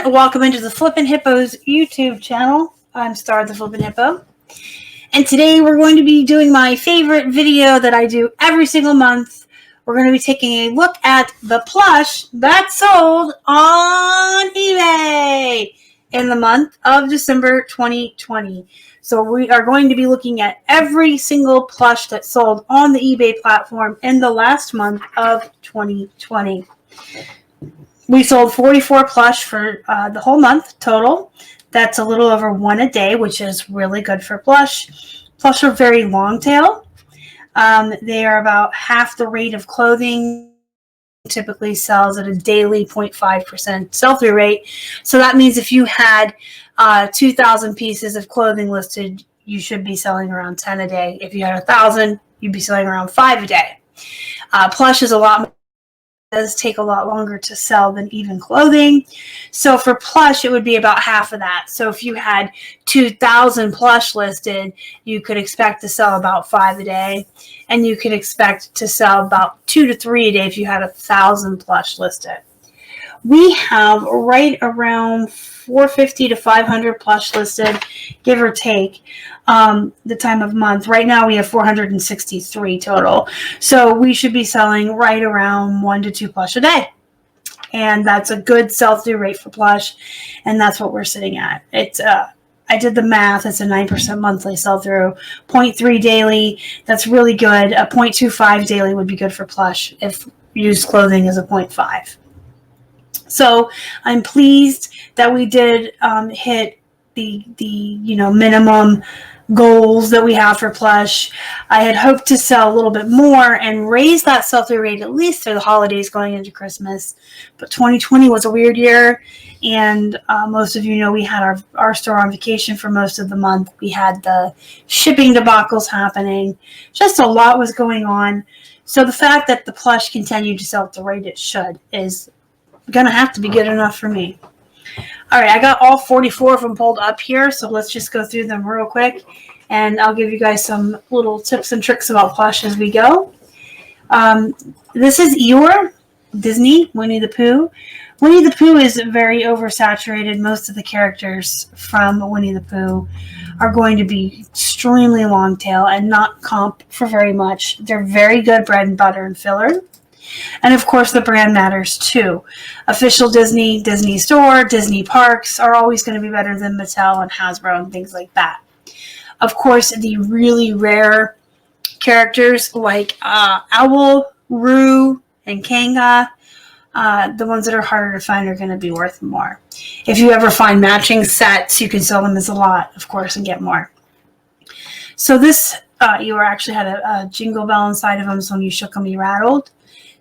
everyone. Welcome into the Flippin' Hippos YouTube channel. I'm Star the Flippin' Hippo. And today we're going to be doing my favorite video that I do every single month. We're going to be taking a look at the plush that sold on eBay in the month of December 2020. So we are going to be looking at every single plush that sold on the eBay platform in the last month of 2020. We sold 44 plush for the whole month total. That's a little over one a day, which is really good for plush. Plush are very long tail. They are about half the rate of clothing. Typically sells at a daily 0.5% sell-through rate. So that means if you had 2,000 pieces of clothing listed, you should be selling around 10 a day. If you had 1,000, you'd be selling around 5 a day. Plush is a lot more. Does take a lot longer to sell than even clothing. So for plush, it would be about half of that. So if you had 2,000 plush listed, you could expect to sell about 5 a day. And you could expect to sell about 2 to 3 a day if you had 1,000 plush listed. We have right around 450 to 500 plush listed, give or take, the time of month. Right now we have 463 total. So we should be selling right around 1 to 2 plush a day. And that's a good sell-through rate for plush. And that's what we're sitting at. It's I did the math. It's a 9% monthly sell-through. 0.3 daily, that's really good. A 0.25 daily would be good for plush if used clothing is a 0.5. So I'm pleased that we did hit the minimum goals that we have for plush. I had hoped to sell a little bit more and raise that sell-through rate at least through the holidays going into Christmas. But 2020 was a weird year, and most of you know we had our store on vacation for most of the month. We had the shipping debacles happening. Just a lot was going on. So the fact that the plush continued to sell at the rate it should is gonna have to be good enough for me. All right, I got all 44 of them pulled up here, so let's just go through them real quick, and I'll give you guys some little tips and tricks about plush as we go. This is Eeyore, Disney, Winnie the Pooh. Winnie the Pooh is very oversaturated. Most of the characters from Winnie the Pooh are going to be extremely long tail and not comp for very much. They're very good bread and butter and filler. And of course, the brand matters too. Official Disney, Disney Store, Disney Parks are always going to be better than Mattel and Hasbro and things like that. Of course, the really rare characters like Owl, Roo, and Kanga, the ones that are harder to find are going to be worth more. If you ever find matching sets, you can sell them as a lot, of course, and get more. So this Eeyore actually had a jingle bell inside of him, so when you shook him, he rattled.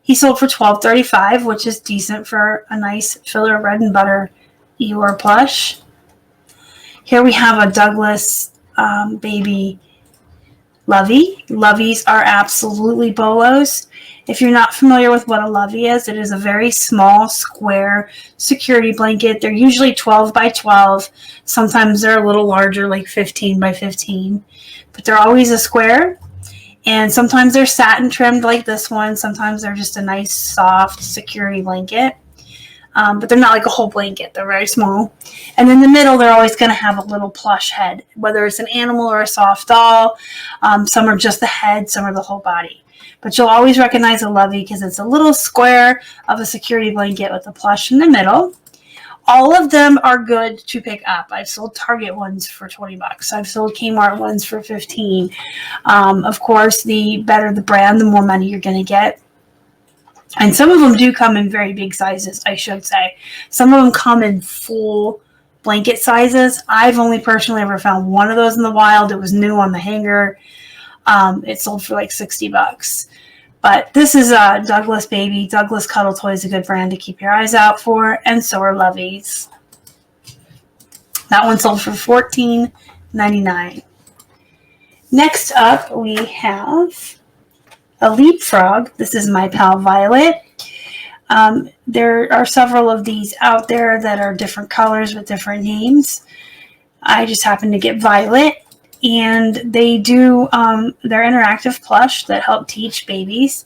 He sold for $12.35, which is decent for a nice filler bread and butter Eeyore plush. Here we have a Douglas baby Lovey. Loveys are absolutely Bolos. If you're not familiar with what a Lovey is, it is a very small square security blanket. They're usually 12 by 12. Sometimes they're a little larger, like 15 by 15. But they're always a square. And sometimes they're satin trimmed like this one. Sometimes they're just a nice, soft security blanket. But they're not like a whole blanket. They're very small. And in the middle, they're always going to have a little plush head, whether it's an animal or a soft doll. Some are just the head. Some are the whole body. But you'll always recognize a Lovey because it's a little square of a security blanket with a plush in the middle. All of them are good to pick up. I've sold Target ones for $20. I've sold Kmart ones for $15. Of course, the better the brand, the more money you're going to get. And some of them do come in very big sizes, I should say. Some of them come in full blanket sizes. I've only personally ever found one of those in the wild. It was new on the hanger. It sold for like $60. But this is a Douglas baby. Douglas Cuddle Toy is a good brand to keep your eyes out for, and so are Loveys. That one sold for $14.99. Next up, we have a Leapfrog. This is my pal Violet. There are several of these out there that are different colors with different names. I just happened to get Violet. And they do their interactive plush that help teach babies.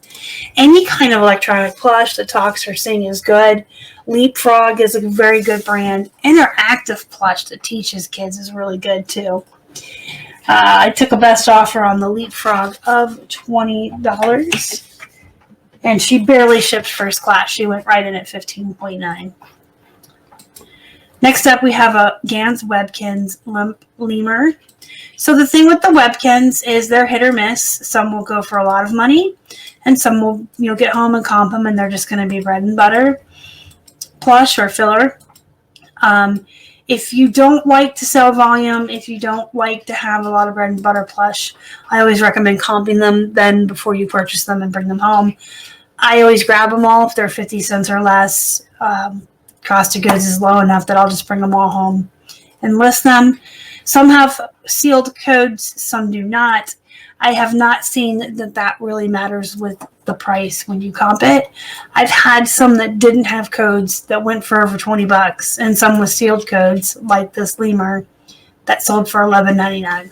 Any kind of electronic plush that talks or sings is good. Leapfrog is a very good brand. Interactive Plush that teaches kids is really good too. I took a best offer on the Leapfrog of $20, and she barely shipped first class. She went right in at $15.9. Next up, we have a Gans Webkins lemur. So the thing with the Webkins is they're hit or miss. Some will go for a lot of money, and some will, you'll get home and comp them, and they're just going to be bread and butter plush or filler. If you don't like to sell volume, if you don't like to have a lot of bread and butter plush, I always recommend comping them then before you purchase them and bring them home. I always grab them all if they're 50 cents or less. Cost of goods is low enough that I'll just bring them all home and list them. Some have sealed codes, some do not. I have not seen that really matters with the price when you comp it. I've had some that didn't have codes that went for over $20, and some with sealed codes, like this lemur, that sold for $11.99.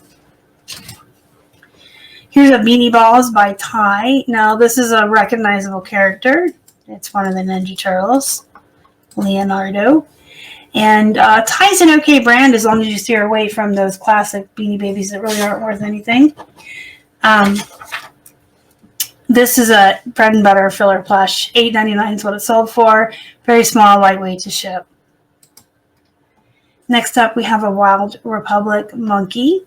Here's a Beanie Balls by Ty. Now, this is a recognizable character. It's one of the Ninja Turtles, Leonardo. And Ty's an okay brand as long as you steer away from those classic Beanie Babies that really aren't worth anything. This is a bread and butter filler plush. $8.99 is what it sold for. Very small, lightweight to ship. Next up, we have a Wild Republic monkey.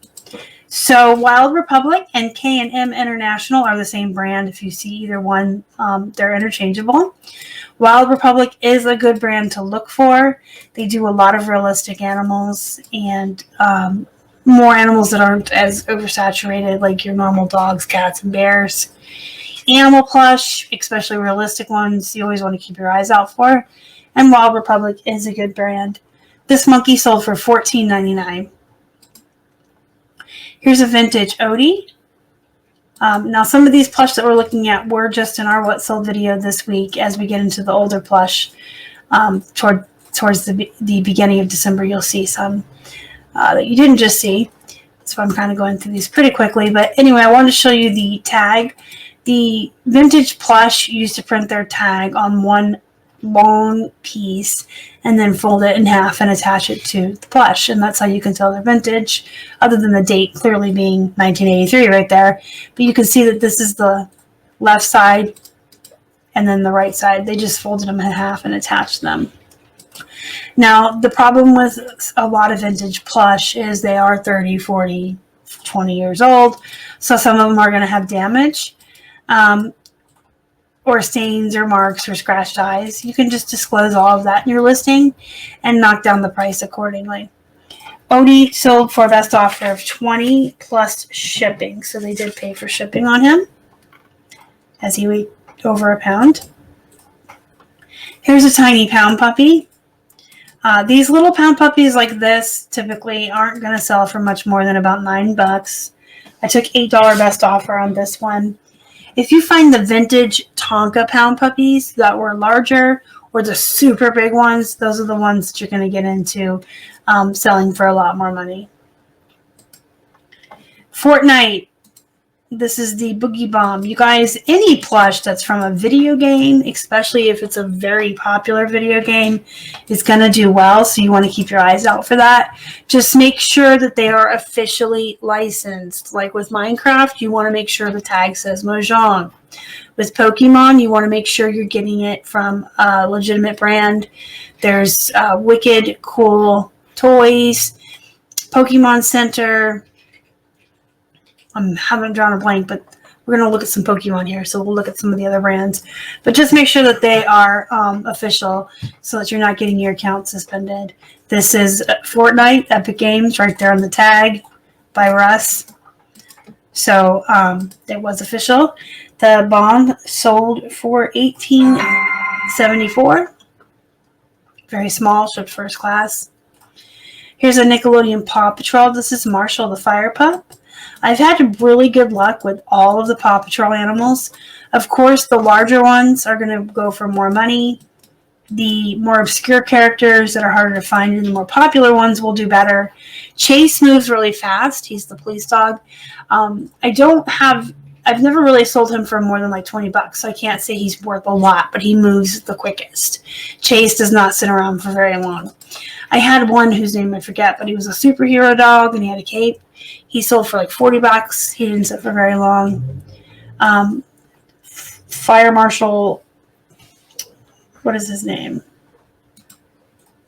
So Wild Republic and K&M International are the same brand. If you see either one, they're interchangeable. Wild Republic is a good brand to look for. They do a lot of realistic animals and more animals that aren't as oversaturated, like your normal dogs, cats, and bears. Animal plush, especially realistic ones, you always want to keep your eyes out for. And Wild Republic is a good brand. This monkey sold for $14.99. Here's a vintage Odie. Now, some of these plush that we're looking at were just in our What Sold video this week. As we get into the older plush, towards the beginning of December, you'll see some that you didn't just see. So I'm kind of going through these pretty quickly. But anyway, I wanted to show you the tag. The vintage plush used to print their tag on one long piece and then fold it in half and attach it to the plush, and that's how you can tell they're vintage, other than the date clearly being 1983 right there. But you can see that this is the left side and then the right side. They just folded them in half and attached them. Now, the problem with a lot of vintage plush is they are 30, 40, 20 years old, so some of them are going to have damage. Or stains or marks or scratched eyes. You can just disclose all of that in your listing and knock down the price accordingly. Odie sold for a best offer of $20 plus shipping. So they did pay for shipping on him as he weighed over a pound. Here's a tiny pound puppy. These little pound puppies like this typically aren't going to sell for much more than about $9. I took $8 best offer on this one. If you find the vintage Tonka pound puppies that were larger or the super big ones, those are the ones that you're going to get into selling for a lot more money. Fortnite. This is the Boogie Bomb. You guys, any plush that's from a video game, especially if it's a very popular video game, is going to do well. So you want to keep your eyes out for that. Just make sure that they are officially licensed. Like with Minecraft, you want to make sure the tag says Mojang. With Pokemon, you want to make sure you're getting it from a legitimate brand. There's Wicked Cool Toys, Pokemon Center. I haven't drawn a blank, but we're going to look at some Pokemon here, so we'll look at some of the other brands. But just make sure that they are official so that you're not getting your account suspended. This is Fortnite, Epic Games, right there on the tag by Russ. So it was official. The bomb sold for $18.74. Very small, shipped first class. Here's a Nickelodeon Paw Patrol. This is Marshall the Fire Pup. I've had really good luck with all of the Paw Patrol animals. Of course, the larger ones are going to go for more money. The more obscure characters that are harder to find and the more popular ones will do better. Chase moves really fast. He's the police dog. I don't have I've never really sold him for more than like 20 bucks, so I can't say he's worth a lot, but he moves the quickest. Chase does not sit around for very long. I had one whose name I forget, but he was a superhero dog and he had a cape. He sold for like 40 bucks. He didn't sit for very long. Fire Marshal, what is his name?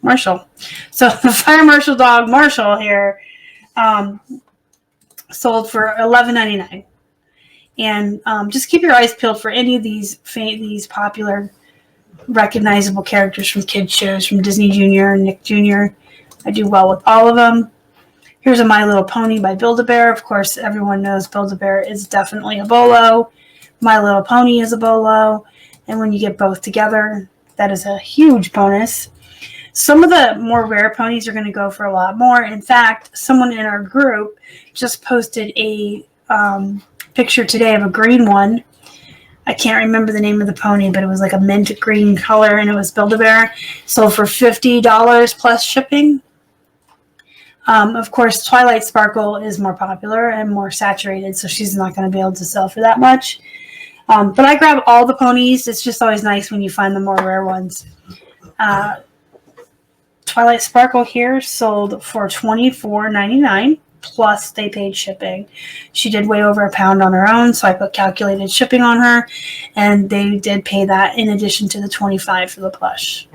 Marshall. So the Fire Marshal dog, Marshall here, sold for $11.99. And just keep your eyes peeled for any of these popular, recognizable characters from kids shows, from Disney Junior, Nick Jr. I do well with all of them. Here's a My Little Pony by Build-A-Bear. Of course, everyone knows Build-A-Bear is definitely a Bolo. My Little Pony is a Bolo. And when you get both together, that is a huge bonus. Some of the more rare ponies are going to go for a lot more. In fact, someone in our group just posted a picture today of a green one. I can't remember the name of the pony, but it was like a mint green color, and it was Build-A-Bear. Sold for $50 plus shipping. Of course, Twilight Sparkle is more popular and more saturated, so she's not going to be able to sell for that much. But I grab all the ponies. It's just always nice when you find the more rare ones. Twilight Sparkle here sold for $24.99, plus they paid shipping. She did weigh over a pound on her own, so I put calculated shipping on her, and they did pay that in addition to the $25 for the plush.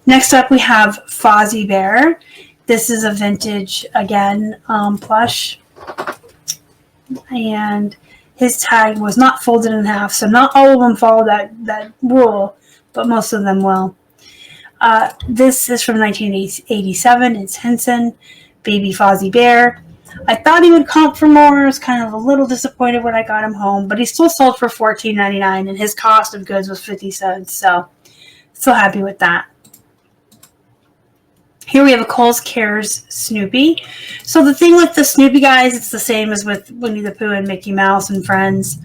Next up, we have Fozzie Bear. This is a vintage, again, plush. And his tag was not folded in half, so not all of them follow that rule, but most of them will. This is from 1987. It's Henson, Baby Fozzie Bear. I thought he would comp for more. I was kind of a little disappointed when I got him home, but he still sold for $14.99, and his cost of goods was 50 cents, so still happy with that. Here we have a Kohl's Cares Snoopy. So the thing with the Snoopy guys, it's the same as with Winnie the Pooh and Mickey Mouse and Friends.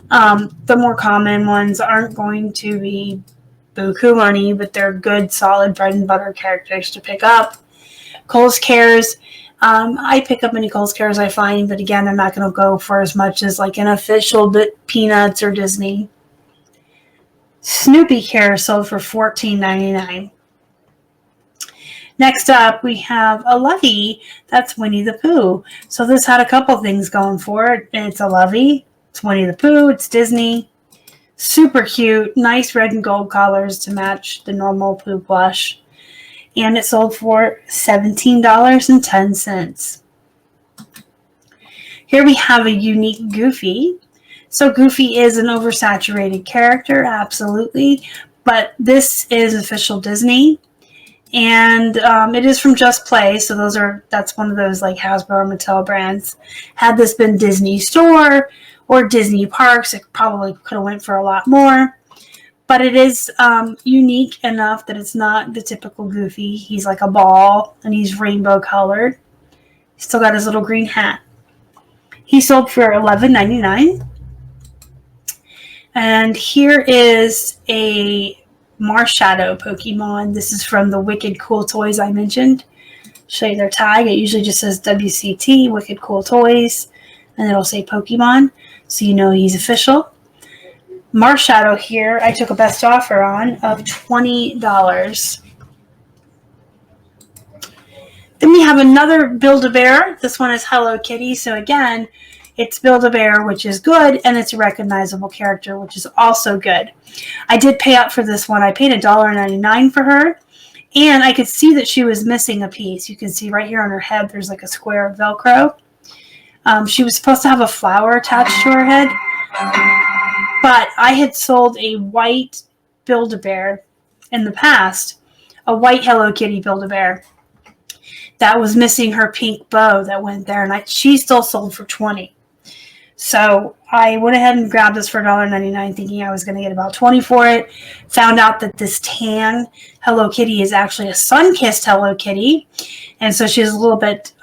The more common ones aren't going to be buku money, but they're good, solid bread and butter characters to pick up. Kohl's Cares, I pick up any Kohl's Cares I find, but again, I'm not going to go for as much as like an official Peanuts or Disney. Snoopy Cares sold for $14.99. Next up, we have a Lovey. That's Winnie the Pooh. So this had a couple things going for it. It's a Lovey. It's Winnie the Pooh. It's Disney. Super cute. Nice red and gold colors to match the normal Pooh plush. And it sold for $17.10. Here we have a unique Goofy. So Goofy is an oversaturated character, absolutely. But this is official Disney. And it is from Just Play, so that's one of those like Hasbro or Mattel brands. Had this been Disney Store or Disney Parks, it probably could have went for a lot more. But it is unique enough that it's not the typical Goofy. He's like a ball, and he's rainbow colored. He's still got his little green hat. He sold for $11.99. And here is a Marshadow Pokemon. This is from the Wicked Cool Toys I mentioned. Show you their tag. It usually just says WCT, Wicked Cool Toys, and it'll say Pokemon, so you know he's official. Marshadow here, I took a best offer on of $20. Then we have another Build-A-Bear. This one is Hello Kitty, so again, it's Build-A-Bear, which is good, and it's a recognizable character, which is also good. I did pay up for this one. I paid $1.99 for her, and I could see that she was missing a piece. You can see right here on her head, there's like a square of Velcro. She was supposed to have a flower attached to her head, but I had sold a white Build-A-Bear in the past, a white Hello Kitty Build-A-Bear that was missing her pink bow that went there, and she still sold for $20. So I went ahead and grabbed this for $1.99, thinking I was going to get about $20 for it. Found out that this tan Hello Kitty is actually a sun-kissed Hello Kitty, and so she's a little bit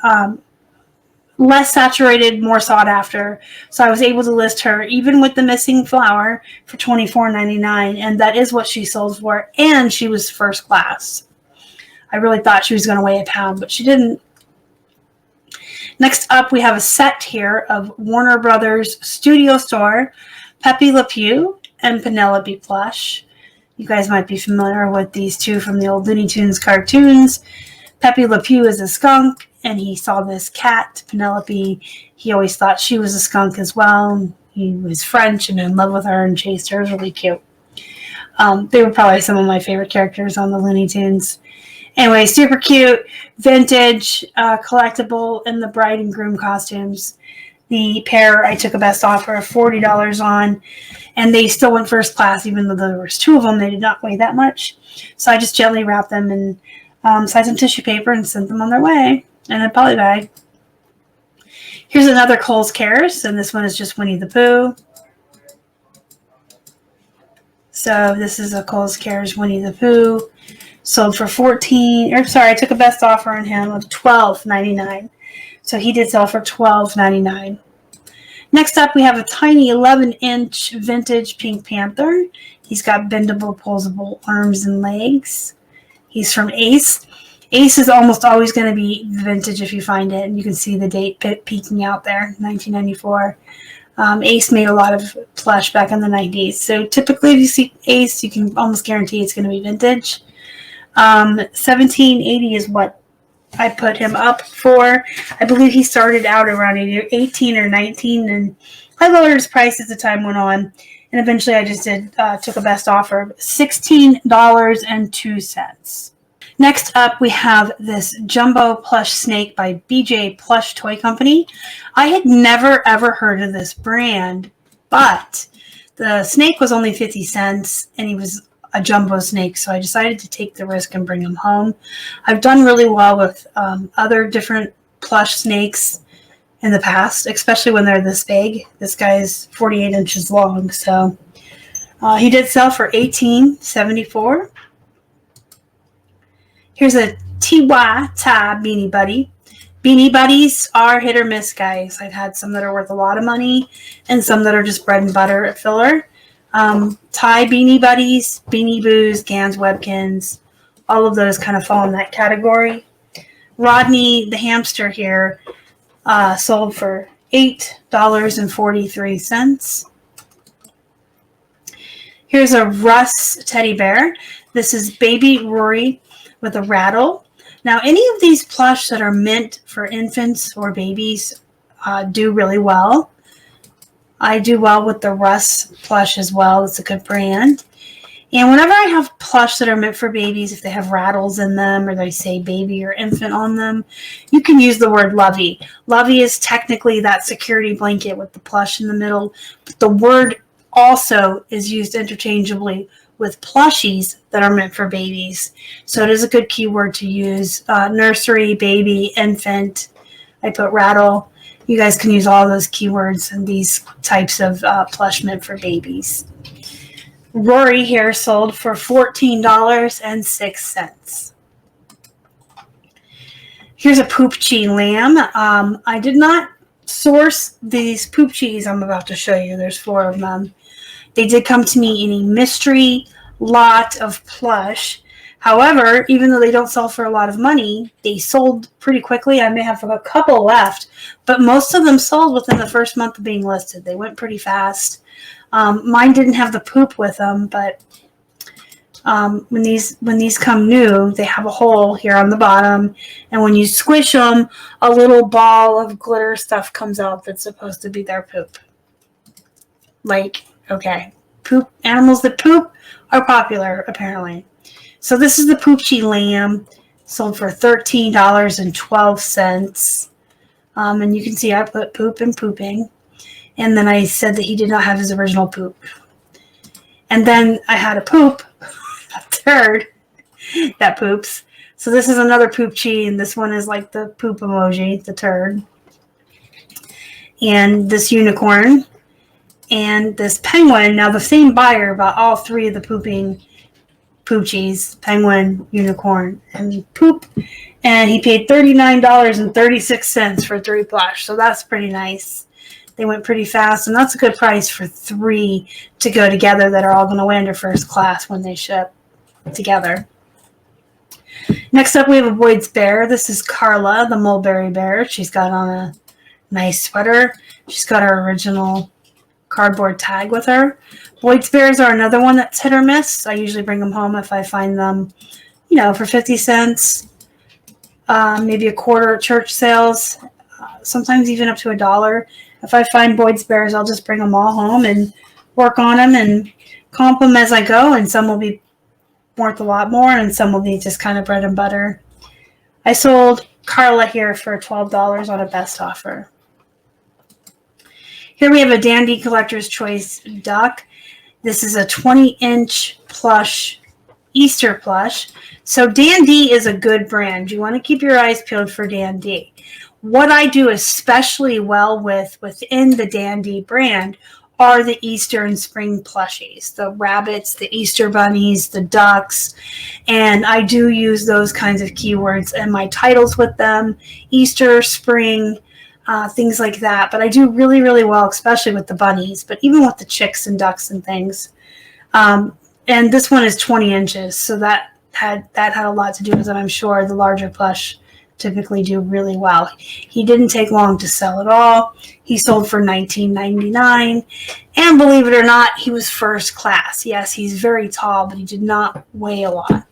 less saturated, more sought after. So I was able to list her, even with the missing flower, for $24.99, and that is what she sold for, and she was first class. I really thought she was going to weigh a pound, but she didn't. Next up, we have a set here of Warner Brothers Studio Store, Pepe Le Pew, and Penelope Plush. You guys might be familiar with these two from the old Looney Tunes cartoons. Pepe Le Pew is a skunk, and he saw this cat, Penelope. He always thought she was a skunk as well. He was French and in love with her and chased her. It was really cute. They were probably some of my favorite characters on the Looney Tunes. Anyway, super cute, vintage, collectible in the bride and groom costumes. The pair I took a best offer of $40 on, and they still went first class, even though there was two of them. They did not weigh that much. So I just gently wrapped them in sized some tissue paper and sent them on their way in a poly bag. Here's another Kohl's Cares, and this one is just Winnie the Pooh. So this is a Kohl's Cares Winnie the Pooh. Sold for I took a best offer on him of $12.99. So he did sell for $12.99. Next up, we have a tiny 11-inch vintage Pink Panther. He's got bendable, posable arms and legs. He's from Ace. Ace is almost always going to be vintage if you find it. And you can see the date peeking out there, 1994. Ace made a lot of plush back in the 90s. So typically if you see Ace, you can almost guarantee it's going to be vintage. $17.80 is what I put him up for. I believe he started out around 18 or 19, and I lowered his price as the time went on. And eventually I just took a best offer of $16.02. Next up, we have this Jumbo Plush Snake by BJ Plush Toy Company. I had never, ever heard of this brand, but the snake was only 50 cents, and he was a jumbo snake, so I decided to take the risk and bring him home. I've done really well with other different plush snakes in the past, especially when they're this big. This guy's 48 inches long, so he did sell for $18.74. Here's a TY Tie Beanie Buddy. Beanie Buddies are hit or miss, guys. I've had some that are worth a lot of money and some that are just bread and butter filler. Tie Beanie Buddies, Beanie Boos, Gans Webkins, all of those kind of fall in that category. Rodney the hamster here sold for $8.43. Here's a Russ teddy bear. This is Baby Rory with a rattle. Now, any of these plush that are meant for infants or babies do really well. I do well with the Russ plush as well. It's a good brand. And whenever I have plush that are meant for babies, if they have rattles in them or they say baby or infant on them, you can use the word lovey. Lovey is technically that security blanket with the plush in the middle, but the word also is used interchangeably with plushies that are meant for babies. So it is a good keyword to use. Nursery, baby, infant. I put rattle. You guys can use all those keywords and these types of plush meant for babies. Rory here sold for $14.06. Here's a Poopchie lamb. I did not source these Poopchies I'm about to show you. There's 4 of them. They did come to me in a mystery lot of plush. However, even though they don't sell for a lot of money, they sold pretty quickly. I may have a couple left, but most of them sold within the first month of being listed. They went pretty fast. Mine didn't have the poop with them, but when these come new, they have a hole here on the bottom, and when you squish them, a little ball of glitter stuff comes out that's supposed to be their poop. Okay, poop animals that poop are popular apparently. So this is the Poopchie lamb, sold for $13.12. And you can see I put poop and pooping. And then I said that he did not have his original poop. And then I had a poop, a turd, that poops. So this is another Poopchie, and this one is like the poop emoji, the turd. And this unicorn. And this penguin. Now the same buyer bought all 3 of the pooping Poochies, penguin, unicorn, and poop, and he paid $39.36 for 3 plush, so that's pretty nice. They went pretty fast, and that's a good price for 3 to go together that are all going to land their first class when they ship together. Next up, we have a Boyd's Bear. This is Carla, the mulberry bear. She's got on a nice sweater. She's got her original cardboard tag with her. Boyd's Bears are another one that's hit or miss. I usually bring them home if I find them, for 50 cents, maybe a quarter at church sales, sometimes even up to $1. If I find Boyd's Bears, I'll just bring them all home and work on them and comp them as I go, and some will be worth a lot more, and some will be just kind of bread and butter. I sold Carla here for $12 on a best offer. Here we have a Dandy Collector's Choice duck. This is a 20-inch plush, Easter plush. So Dandy is a good brand. You want to keep your eyes peeled for Dandy. What I do especially well within the Dandy brand are the Easter and spring plushies, the rabbits, the Easter bunnies, the ducks, and I do use those kinds of keywords in my titles with them, Easter, spring, things like that. But I do really, really well, especially with the bunnies, but even with the chicks and ducks and things. And this one is 20 inches, so that had a lot to do with it. I'm sure the larger plush typically do really well. He didn't take long to sell at all. He sold for $19.99, and believe it or not, he was first class. Yes, he's very tall, but he did not weigh a lot.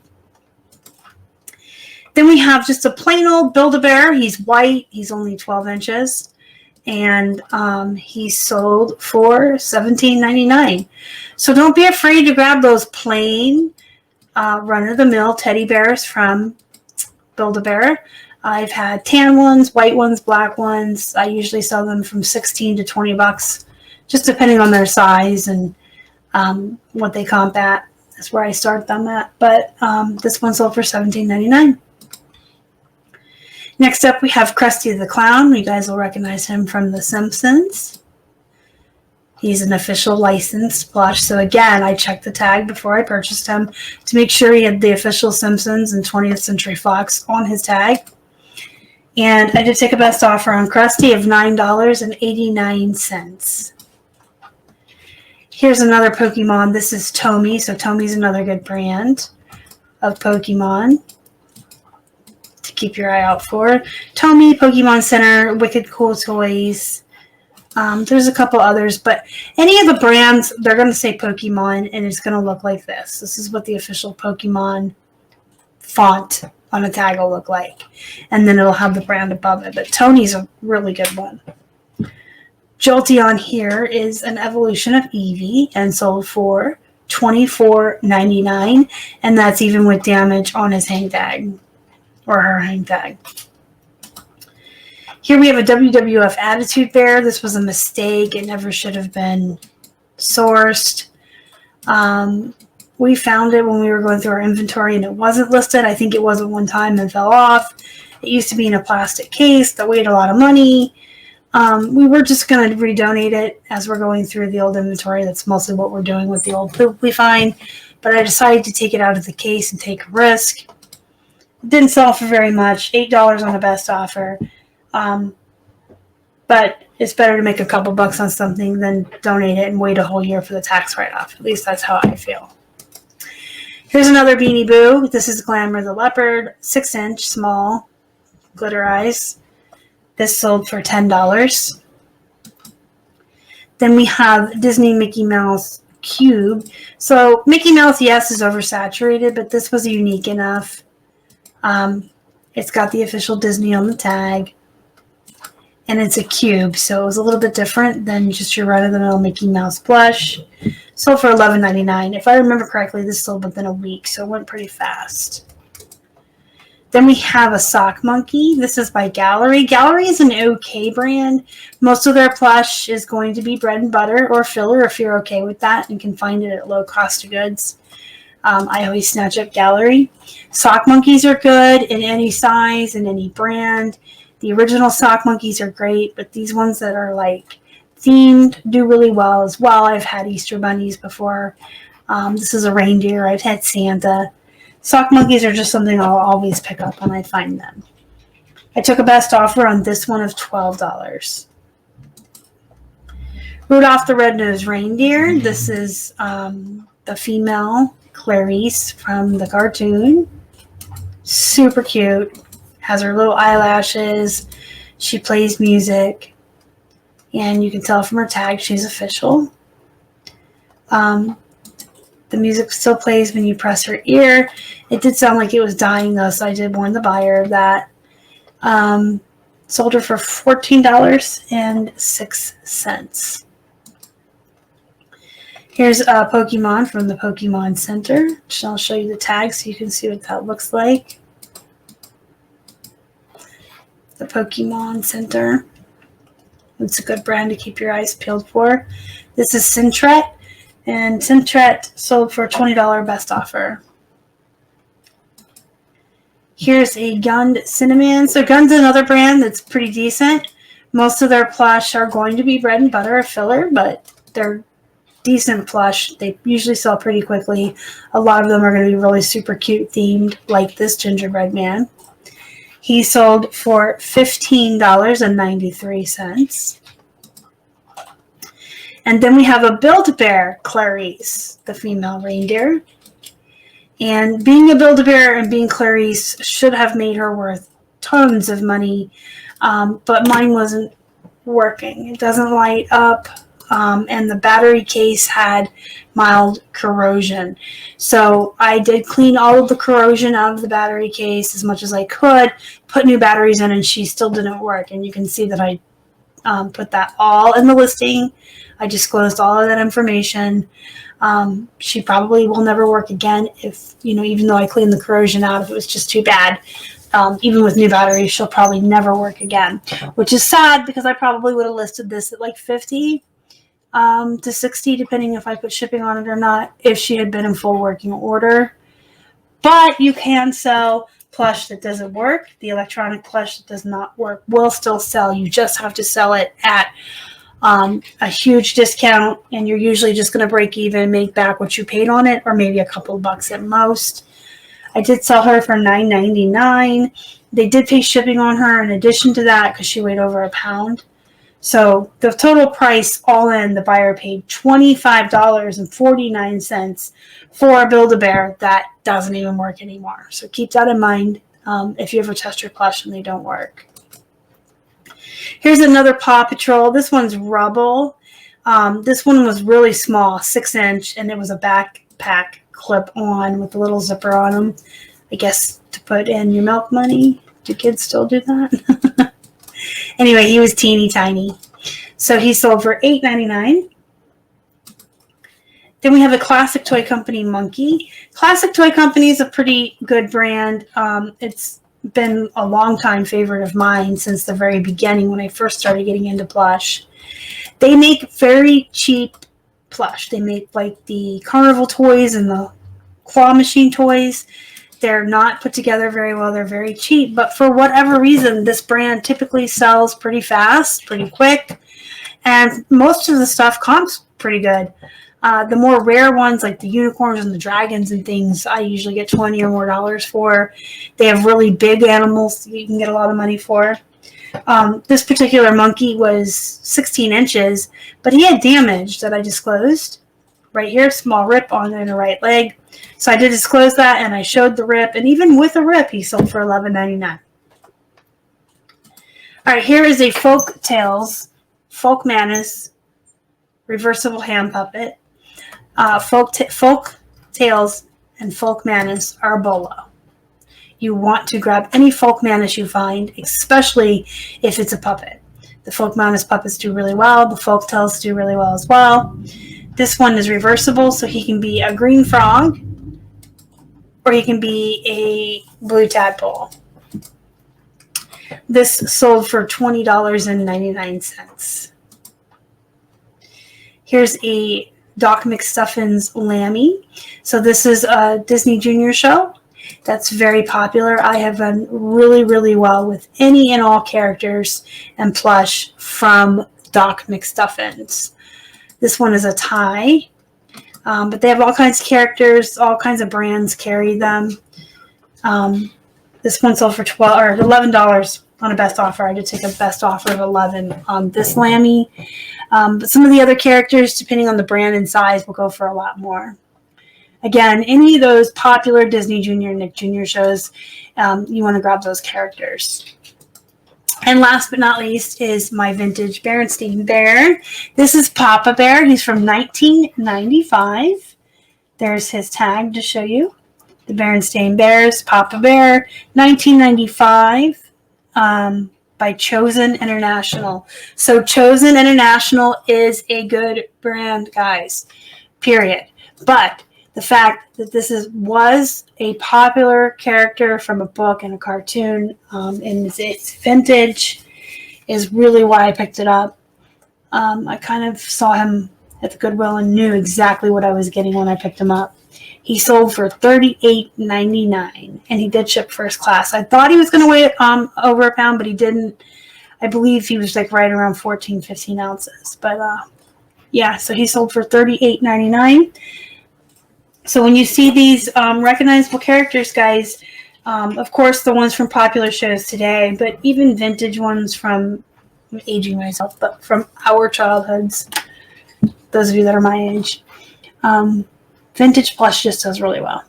Then we have just a plain old Build-A-Bear. He's white. He's only 12 inches, and he sold for $17.99. So don't be afraid to grab those plain run-of-the-mill teddy bears from Build-A-Bear. I've had tan ones, white ones, black ones. I usually sell them from $16 to $20, just depending on their size and what they comp at. That's where I start them at. But this one sold for $17.99. Next up, we have Krusty the Clown. You guys will recognize him from The Simpsons. He's an official licensed plush. So again, I checked the tag before I purchased him to make sure he had the official Simpsons and 20th Century Fox on his tag. And I did take a best offer on Krusty of $9.89. Here's another Pokemon. This is Tomy. So Tomy's another good brand of Pokemon to keep your eye out for. Tomy, Pokemon Center, Wicked Cool Toys. There's a couple others, but any of the brands, they're going to say Pokemon, and it's going to look like this. This is what the official Pokemon font on a tag will look like. And then it'll have the brand above it. But Tony's a really good one. Jolteon here is an evolution of Eevee and sold for $24.99. And that's even with damage on his hang tag or her hang tag. Here we have a WWF Attitude Bear. This was a mistake. It never should have been sourced. We found it when we were going through our inventory and it wasn't listed. I think it was at one time and fell off. It used to be in a plastic case that weighed a lot of money. We were just going to redonate it as we're going through the old inventory. That's mostly what we're doing with the old poop we find. But I decided to take it out of the case and take a risk. It didn't sell for very much, $8 on a best offer. But it's better to make a couple bucks on something than donate it and wait a whole year for the tax write-off. At least that's how I feel. Here's another Beanie Boo. This is Glamour the Leopard, 6-inch, small, glitter eyes. This sold for $10. Then we have Disney Mickey Mouse Cube. So Mickey Mouse, yes, is oversaturated, but this was unique enough. It's got the official Disney on the tag. And it's a cube, so it was a little bit different than just your run-of-the-mill Mickey Mouse plush. Sold for $11.99. If I remember correctly, this sold within a week, so it went pretty fast. Then we have a Sock Monkey. This is by Gallery. Gallery is an okay brand. Most of their plush is going to be bread and butter or filler if you're okay with that and can find it at low cost of goods. I always snatch up Gallery. Sock Monkeys are good in any size and any brand. The original Sock Monkeys are great, but these ones that are like themed do really well as well. I've had Easter bunnies before. This is a reindeer. I've had Santa. Sock Monkeys are just something I'll always pick up when I find them. I took a best offer on this one of $12. Rudolph the Red-Nosed Reindeer. This is the female Clarice from the cartoon. super cute. Has her little eyelashes. She plays music. And you can tell from her tag she's official. The music still plays when you press her ear. It did sound like it was dying though, so I did warn the buyer of that. Sold her for $14.06. Here's a Pokemon from the Pokemon Center. I'll show you the tag so you can see what that looks like. The Pokemon Center. It's a good brand to keep your eyes peeled for. This is Sintret, and Sintret sold for a $20 best offer. Here's a Gund Cinnamon. So Gund's another brand that's pretty decent. Most of their plush are going to be bread and butter or filler, but they're decent plush. They usually sell pretty quickly. A lot of them are going to be really super cute themed, like this gingerbread man. He sold for $15.93. And then we have a Build-A-Bear Clarice, the female reindeer. And being a Build-A-Bear and being Clarice should have made her worth tons of money, but mine wasn't working. It doesn't light up, and the battery case had mild corrosion. So I did clean all of the corrosion out of the battery case as much as I could, put new batteries in, and she still didn't work. And you can see that I put that all in the listing. I disclosed all of that information. She probably will never work again if, even though I cleaned the corrosion out, if it was just too bad. Even with new batteries, she'll probably never work again, which is sad because I probably would have listed this at like 50 to 60, depending if I put shipping on it or not, if she had been in full working order. But you can sell plush that doesn't work. The electronic plush that does not work will still sell. You just have to sell it at a huge discount, and you're usually just going to break even, make back what you paid on it, or maybe a couple of bucks at most. I did sell her for $9.99. They did pay shipping on her in addition to that because she weighed over a pound. So the total price all in, the buyer paid $25.49 for a Build-A-Bear that doesn't even work anymore. So keep that in mind if you ever test your plush and they don't work. Here's another Paw Patrol. This one's Rubble. This one was really small, 6-inch, and it was a backpack clip-on with a little zipper on them. I guess to put in your milk money. Do kids still do that? Anyway, he was teeny tiny. So he sold for $8.99. Then we have a Classic Toy Company Monkey. Classic Toy Company is a pretty good brand. It's been a long time favorite of mine since the very beginning when I first started getting into plush. They make very cheap plush. They make like the carnival toys and the claw machine toys. They're not put together very well. They're very cheap, but for whatever reason, this brand typically sells pretty fast, pretty quick, and most of the stuff comps pretty good. The more rare ones, like the unicorns and the dragons and things, I usually get $20 or more for. They have really big animals that you can get a lot of money for. This particular monkey was 16 inches, but he had damage that I disclosed. Right here, small rip on the right leg. So I did disclose that, and I showed the rip. And even with a rip, he sold for $11.99. All right, here is a Folk Tales, Folk Manus, reversible hand puppet. Folk Tales and Folk Manus are Bolo. You want to grab any Folk Manus you find, especially if it's a puppet. The Folk Manus puppets do really well. The Folk Tales do really well as well. This one is reversible, so he can be a green frog or he can be a blue tadpole. This sold for $20.99. Here's a Doc McStuffins Lammy. So this is a Disney Junior show that's very popular. I have done really, really well with any and all characters and plush from Doc McStuffins. This one is a tie, but they have all kinds of characters, all kinds of brands carry them. This one sold for $11 on a best offer. I did take a best offer of $11 on this Lammy. But some of the other characters, depending on the brand and size, will go for a lot more. again, any of those popular Disney Junior, Nick Jr. shows, you want to grab those characters. And last but not least is my vintage Berenstain Bear. This is Papa Bear. He's from 1995. There's his tag to show you. The Berenstain Bears, Papa Bear, 1995, by Chosen International. So Chosen International is a good brand, guys, period. But the fact that this was a popular character from a book and a cartoon, and it's vintage, is really why I picked it up. I kind of saw him at the Goodwill and knew exactly what I was getting when I picked him up. He sold for $38.99, and he did ship first class. I thought he was going to weigh over a pound, but he didn't. I believe he was like right around 14, 15 ounces. But yeah, so he sold for $38.99. So when you see these recognizable characters, guys, of course the ones from popular shows today, but even vintage ones from, I'm aging myself, but from our childhoods, those of you that are my age, vintage Plush just does really well.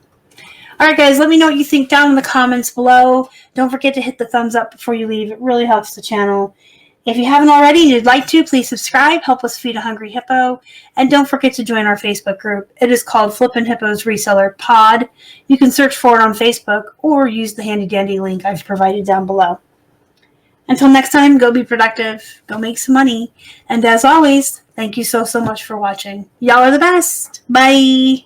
All right, guys, let me know what you think down in the comments below. Don't forget to hit the thumbs up before you leave. It really helps the channel. If you haven't already and you'd like to, please subscribe. Help us feed a hungry hippo. And don't forget to join our Facebook group. It is called Flippin' Hippos Reseller Pod. You can search for it on Facebook or use the handy-dandy link I've provided down below. Until next time, go be productive. Go make some money. And as always, thank you so much for watching. Y'all are the best. Bye.